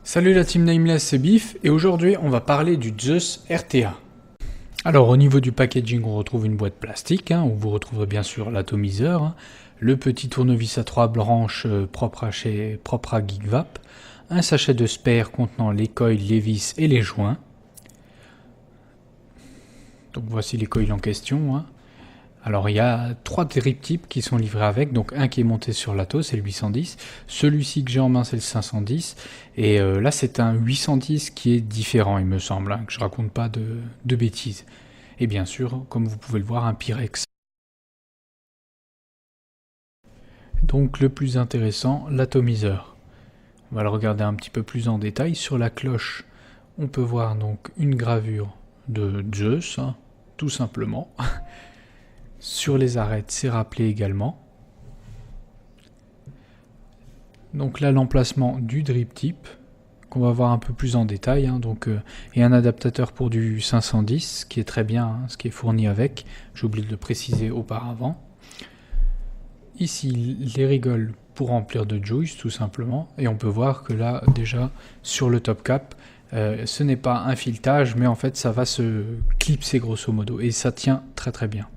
Salut la team Nameless, c'est Biff, et aujourd'hui on va parler du Zeus RTA. Alors au niveau du packaging, on retrouve une boîte plastique, où vous retrouverez bien sûr l'atomiseur, le petit tournevis à 3 branches propre à GeekVap, un sachet de spare contenant les coils, les vis et les joints. Donc voici les coils en question. Alors il y a 3 drip types qui sont livrés avec, donc un qui est monté sur l'Atos, c'est le 810, celui-ci que j'ai en main c'est le 510, et là c'est un 810 qui est différent il me semble, que je raconte pas de bêtises. Et bien sûr, comme vous pouvez le voir, un Pyrex. Donc le plus intéressant, l'atomiseur. On va le regarder un petit peu plus en détail. Sur la cloche, on peut voir donc une gravure de Zeus, tout simplement. Sur les arêtes, c'est rappelé également. Donc là, l'emplacement du drip type, qu'on va voir un peu plus en détail. Et un adaptateur pour du 510, qui est très bien, ce qui est fourni avec. J'ai oublié de le préciser auparavant. Ici, les rigoles pour remplir de juice, tout simplement. Et on peut voir que là, déjà, sur le top cap, ce n'est pas un filetage, mais en fait, ça va se clipser grosso modo. Et ça tient très très bien.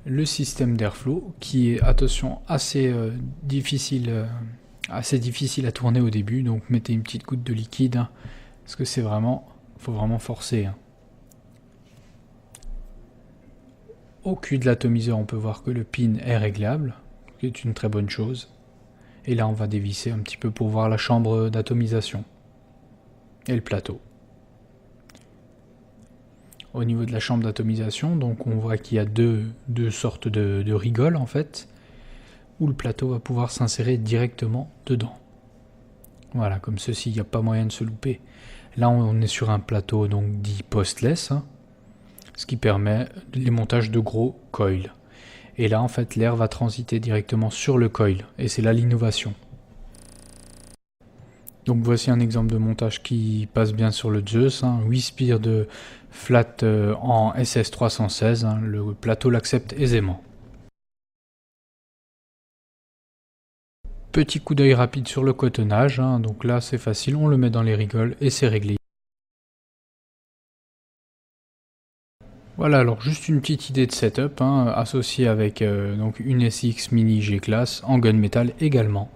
Le système d'airflow qui est, attention, assez difficile à tourner au début, donc mettez une petite goutte de liquide, parce que c'est vraiment, faut vraiment forcer. Au cul de l'atomiseur, on peut voir que le pin est réglable, ce qui est une très bonne chose. Et là, on va dévisser un petit peu pour voir la chambre d'atomisation et le plateau. Au niveau de la chambre d'atomisation, donc on voit qu'il y a deux sortes de rigoles en fait, où le plateau va pouvoir s'insérer directement dedans. Voilà, comme ceci, il n'y a pas moyen de se louper. Là, on est sur un plateau donc dit postless, ce qui permet les montages de gros coils. Et là, en fait, l'air va transiter directement sur le coil, et c'est là l'innovation. Donc voici un exemple de montage qui passe bien sur le Zeus, 8 spires de flat en SS316, le plateau l'accepte aisément. Petit coup d'œil rapide sur le cotonnage, donc là c'est facile, on le met dans les rigoles et c'est réglé. Voilà, alors juste une petite idée de setup, associée avec donc une SX Mini G-Class en gunmetal également.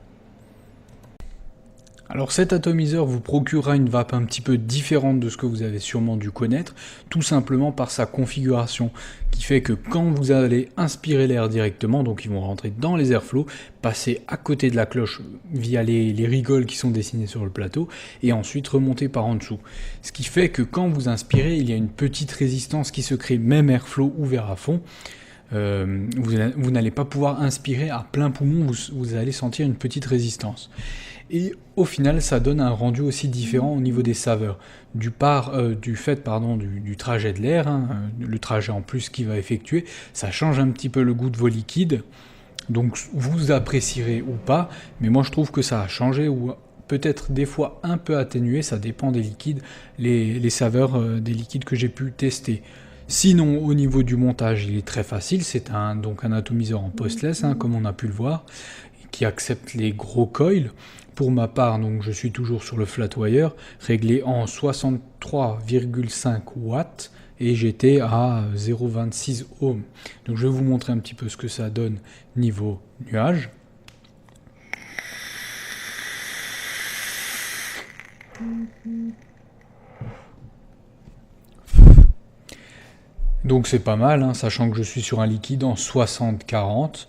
Alors cet atomiseur vous procurera une vape un petit peu différente de ce que vous avez sûrement dû connaître, tout simplement par sa configuration, qui fait que quand vous allez inspirer l'air directement, donc ils vont rentrer dans les airflows, passer à côté de la cloche via les rigoles qui sont dessinées sur le plateau, et ensuite remonter par en dessous. Ce qui fait que quand vous inspirez, il y a une petite résistance qui se crée, même airflow ouvert à fond. Vous n'allez pas pouvoir inspirer à plein poumon, vous allez sentir une petite résistance. Et au final, ça donne un rendu aussi différent au niveau des saveurs. Du fait du trajet de l'air, le trajet en plus qu'il va effectuer, ça change un petit peu le goût de vos liquides. Donc vous apprécierez ou pas, mais moi je trouve que ça a changé ou peut-être des fois un peu atténué, ça dépend des liquides, les saveurs des liquides que j'ai pu tester. Sinon, au niveau du montage, il est très facile, c'est donc un atomiseur en postless, comme on a pu le voir, qui accepte les gros coils. Pour ma part, donc, je suis toujours sur le Flatwire, réglé en 63,5 watts, et j'étais à 0,26 ohms. Donc je vais vous montrer un petit peu ce que ça donne niveau nuage. Donc c'est pas mal, sachant que je suis sur un liquide en 60-40.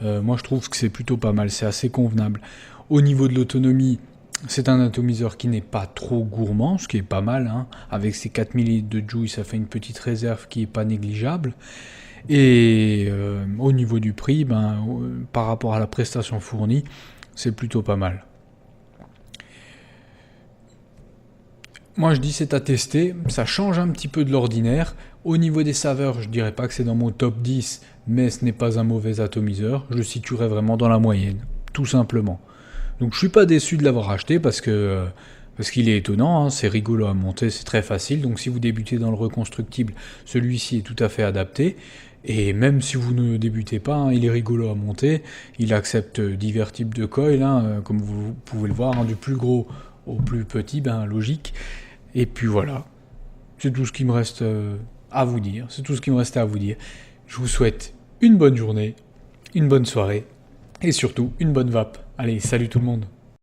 Moi je trouve que c'est plutôt pas mal, c'est assez convenable. Au niveau de l'autonomie, c'est un atomiseur qui n'est pas trop gourmand, ce qui est pas mal. Avec ses 4 ml de Joule, ça fait une petite réserve qui est pas négligeable. Et au niveau du prix, par rapport à la prestation fournie, c'est plutôt pas mal. Moi je dis c'est à tester, ça change un petit peu de l'ordinaire. Au niveau des saveurs, je dirais pas que c'est dans mon top 10, mais ce n'est pas un mauvais atomiseur. Je le situerais vraiment dans la moyenne, tout simplement. Donc je suis pas déçu de l'avoir acheté parce que Parce qu'il est étonnant, hein, c'est rigolo à monter, c'est très facile, donc si vous débutez dans le reconstructible, celui-ci est tout à fait adapté. Et même si vous ne débutez pas, hein, il est rigolo à monter, il accepte divers types de coils, hein, comme vous pouvez le voir, hein, du plus gros au plus petit, ben logique. Et puis voilà, c'est tout ce qui me reste à vous dire, c'est tout ce qui me restait à vous dire. Je vous souhaite une bonne journée, une bonne soirée, et surtout une bonne vape. Allez, salut tout le monde!